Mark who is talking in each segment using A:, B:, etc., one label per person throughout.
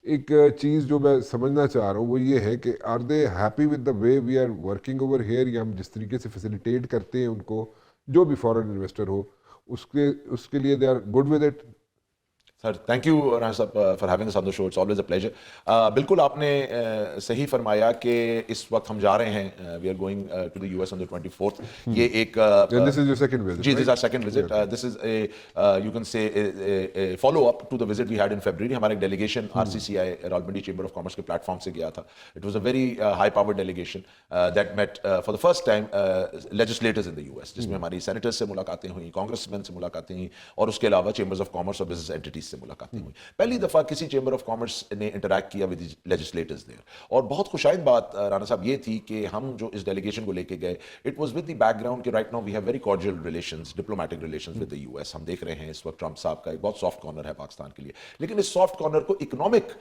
A: ایک چیز جو میں سمجھنا چاہ رہا ہوں وہ یہ ہے کہ are they happy with the way we are working over here, یا ہم جس طریقے سے فیسیلیٹیٹ کرتے ہیں ان کو، جو بھی فارن انویسٹر ہو اس کے لیے they are good with it.
B: Sir thank you Rana صاحب for having us on the show, it's always a pleasure. بالکل آپ نے صحیح فرمایا کہ اس وقت ہم جا رہے ہیں، we are going to the US on the 24th. یہ ایک
A: this is your second visit.
B: جی، this is our second visit. This is a you can say follow up to the visit we had in February. ہمارا ایک delegation RCCI Rawalpindi chamber of commerce کے platform سے گیا تھا. It was a very high power delegation that met for the first time legislators in the US، جس میں ہماری senators سے ملاقاتیں ہوئیں، کانگریس مین سے ملاقاتیں ہوئیں، اور اس کے علاوہ چیمبرز آف کامرس اور بزنس اینٹیٹیز سے ملاقاتیں ہوئی. پہلی دفعہ کسی چیمبر آف کامرس نے انٹریکٹ کیا ود لیجسلیٹرز دیر. اور بہت خوشائند بات رانا صاحب یہ تھی کہ ہم جو اس ڈیلیگیشن کو لے کے گئے، اٹ واز ود دی بیک گراؤنڈ کہ right now we have very cordial relations, diplomatic relations with the US. ہم دیکھ رہے ہیں اس وقت ٹرمپ صاحب کا ایک بہت سافٹ کارنر ہے پاکستان کے لیے، لیکن اس سافٹ کارنر کو اکنامک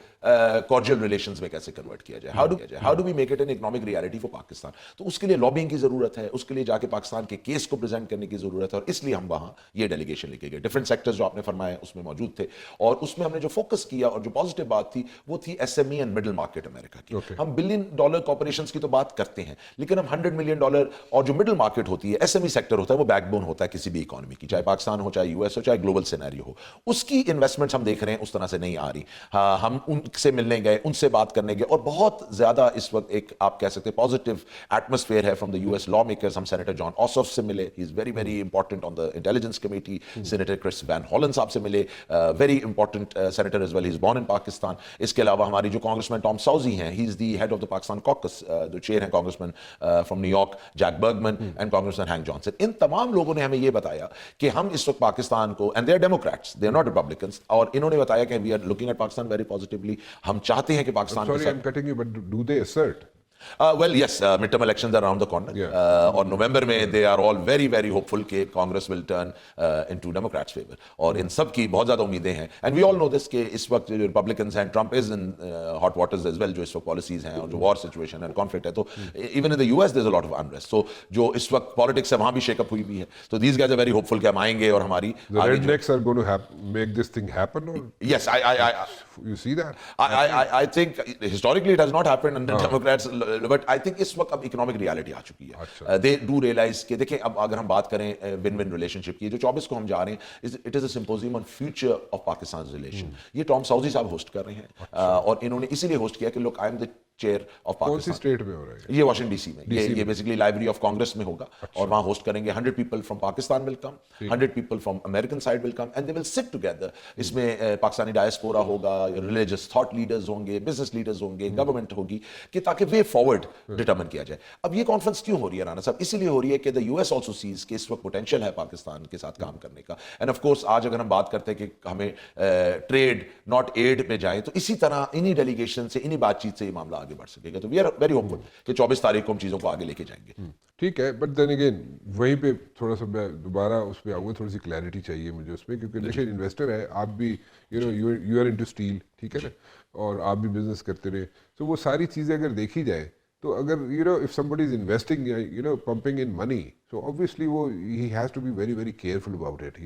B: کارڈیل ریلیشنز میں کیسے کنورٹ کیا جائے، how do we make it an economic reality for Pakistan. تو اس کے لیے لابنگ کی ضرورت ہے، اس کے لیے جا کے پاکستان کے کیس کو پریزنٹ کرنے کی ضرورت ہے، اور اس لیے ہم وہاں یہ ڈیلیگیشن لے کے گئے. ڈفرنٹ سیکٹرز جو آپ نے فرمایا اس میں موجود تھے، اور اس میں ہم نے جو فوکس کیا اور جو پازیٹیو بات تھی وہ تھی SME اینڈ مڈل مارکیٹ امریکہ کی. ہم $1 بلین کارپوریشنز کی تو بات کرتے ہیں، لیکن ہم $100 ملین اور جو مڈل مارکیٹ ہوتی ہے، SME سیکٹر ہوتا ہے، وہ بیک بون ہوتا ہے کسی بھی اکانومی کی، چاہے پاکستان ہو، چاہے US ہو، چاہے گلوبل سینیریو ہو. اس کی انویسٹمنٹس ہم دیکھ رہے ہیں اس طرح سے نہیں آ رہی. ہم ان سے ملنے گئے، ان سے بات کرنے گئے، اور بہت زیادہ اس وقت ایک آپ کہہ سکتے پازیٹیو ایٹماسفیئر ہے from the US lawmakers. ہم سینیٹر جان اوسوف سے ملے، he is very very important on the intelligence committee. Senator Chris Van Hollen صاحب سے ملے، very important senator as well, he is born in Pakistan. اس کے علاوہ ہماری جو کانگریس مین ٹام ساؤزی ہیں، he is the head of the Pakistan caucus, جو چیئر ہیں congressman from New York Jack Bergman and congressman Hank Johnson. ان تمام لوگوں نے ہمیں یہ بتایا کہ ہم اس وقت پاکستان کو، and they are democrats, they are not republicans, اور انہوں نے بتایا کہ we are looking at Pakistan very positively. ہم چاہتے ہیں کہ پاکستان کے ساتھ
A: cutting you, but do they assert?
B: Well, yes, midterm elections are around the corner. اور نومبر میں they are all very very hopeful کہ Congress will turn into Democrats' favor. اور ان سب کی بہت زیادہ امیدیں ہیں. And we all know this کہ اس وقت جو Republicans ہیں، Trump is in hot waters as well، جو اس وقت policies ہیں اور جو war situation and conflict ہے. تو even in the US there's a lot of unrest. So جو اس وقت politics ہے وہاں بھی shake up ہوئی بھی ہے. So these guys are very hopeful کہ ہم آئیں گے اور ہماری
A: The rednecks are going to make this thing happen, or?
B: Yes,
A: you see that?
B: I think historically it has not happened under Democrats, but I think اس وقت اب economic reality آ چکی ہے. دے ڈو ریئلائز کہ دیکھیں اب اگر ہم بات کریں ون ون ریلیشن شپ کی، جو 24 کو ہم جا رہے ہیں، it is a symposium on future of Pakistan relation. یہ ٹام ساؤزی صاحب ہوسٹ کر رہے ہیں، اور انہوں نے اسی لیے ہوسٹ کیا کہ look I am the chair of Pakistan.
A: کون سی اسٹیٹ میں ہو رہا ہے
B: یہ؟ واشنگٹن DC میں. یہ بیسیکلی لائبریری آف کانگریس میں ہوگا، اور وہاں ہوسٹ کریں گے. 100 people from Pakistan will come, 100 people from American side will come, and they will sit together. اس میں پاکستانی ڈائسپورا ہوگا، ریلیجس تھاٹ لیڈرز ہوں گے، بزنس لیڈرز ہوں گے، گورنمنٹ ہوگی، کہ تاکہ وے فارورڈ ڈٹرمن کیا جائے. اب یہ کانفرنس کیوں ہو رہی ہے رانا صاحب؟ اسی لیے ہو رہی ہے کہ دا US آلسو سیز کہ اس وقت پوٹینشیل ہے پاکستان کے ساتھ کام کرنے کا. اینڈ آف کورس آج اگر ہم بات کرتے ہیں کہ ہمیں ٹریڈ ناٹ ایڈ میں جائیں، تو اسی طرح انہی ڈیلیگیشن سے، انہی بات چیت سے یہ معاملہ آگے بڑھ سکے گا. تو وی آر ویری ہوپفل کہ 24 تاریخ کو ہم چیزوں کو آگے لے کے جائیں گے.
A: ٹھیک ہے، بٹ دین اگین وہیں پہ تھوڑا سا میں دوبارہ اس پہ آؤں گا. تھوڑی سی کلیئرٹی چاہیے مجھے اس پہ، کیونکہ دیکھیں انویسٹر ہے آپ بھی، یو آر انٹو اسٹیل، ٹھیک ہے نا، اور آپ بھی بزنس کرتے رہے. تو وہ ساری چیزیں اگر دیکھی جائے تو اگر if somebody is investing, pumping in money, so obviously he has to be very very careful about it,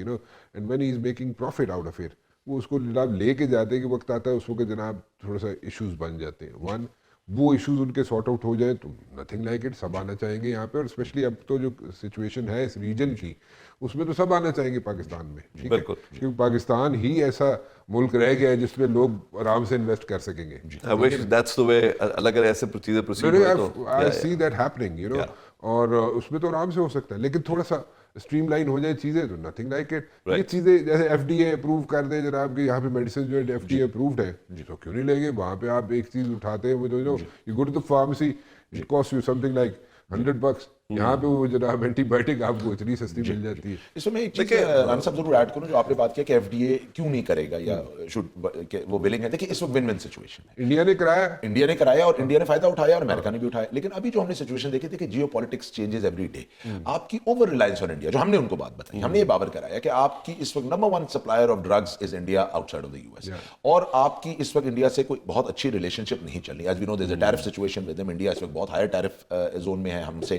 A: and when he is making profit out of it, وہ اس کو جناب لے کے جاتے کہ وقت آتا ہے اس وقت جناب تھوڑا سا ایشوز بن جاتے ہیں. وہ ایشوز ان کے سارٹ آؤٹ ہو جائیں تو نتھنگ لائک اٹ، سب آنا چاہیں گے یہاں پہ. اور اسپیشلی اب تو جو سچویشن ہے اس ریجن کی، اس میں تو سب آنا چاہیں گے پاکستان میں، ٹھیک ہے، کیونکہ پاکستان ہی ایسا ملک رہ گیا ہے جس میں لوگ آرام سے انویسٹ کر سکیں گے.
C: اگر ایسے چیزیں پروسیڈ ہوئے تو
A: I see that happening, اور اس میں تو آرام سے ہو سکتا ہے، لیکن تھوڑا سا اسٹریم لائن ہو جائے چیزیں تو نتھنگ لائک اٹ. یہ چیزیں جیسے FDA اپروو کر دے جناب کہ یہاں پہ میڈیسن جو ہے FDA اپرووڈ ہے، تو کیوں نہیں لیں گے؟ وہاں پہ آپ ایک چیز اٹھاتے ہیں، وہ جو you go to the pharmacy, it cost you something like $100. یہاں پہ وہ جناب اینٹی بایوٹک آپ کو اتنی سستی مل جاتی ہے.
B: اس میں ایک چیز رانا صاحب ضرور ایڈ کروں، جو آپ نے بات کیا کہ FDA کیوں نہیں کرے گا یا وہ ولنگ ہے. دیکھیے اس وقت ون ون سچویشن ہے.
A: انڈیا نے کرایا اور
B: انڈیا نے فائدہ اٹھایا اور امریکہ نے بھی اٹھایا. لیکن ابھی جو ہم نے سچویشن دیکھی تھی کہ geopolitics changes every day. آپ کی اوور ریلائنس آن انڈیا، جو ہم نے ان کو بات بتائی، ہم نے یہ باور کرایا کہ آپ کی اس وقت number 1 supplier of drugs is India out side of the US. اور آپ کی اس وقت انڈیا سے کوئی بہت اچھی ریلیشن شپ نہیں چل رہی. As we know there is a tariff situation with them. India اس وقت بہت ہائر ٹیرف زون میں ہے ہم سے.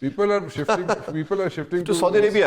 A: People are shifting
C: to Saudi Arabia.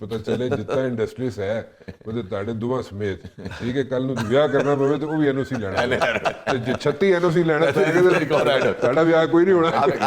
A: ਪਤਾ ਚੱਲੇ ਜਿੱਤਾ ਇੰਡਸਟਰੀਜ਼ ਹੈ ਉਹਦੇ ਤੁਹਾਡੇ ਦੋਵਾਂ ਸਮੇਤ ਠੀਕ ਹੈ, ਕੱਲ ਨੂੰ ਵਿਆਹ ਕਰਨਾ ਪਵੇ ਤੇ ਉਹ ਵੀ ਐਨਓਸੀ ਲੈਣਾ ਤੇ ਜੇ 36 ਐਨਓਸੀ ਲੈਣਾ ਤੇ ਤੁਹਾਡਾ ਵਿਆਹ ਕੋਈ ਨਹੀਂ ਹੋਣਾ।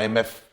B: IMF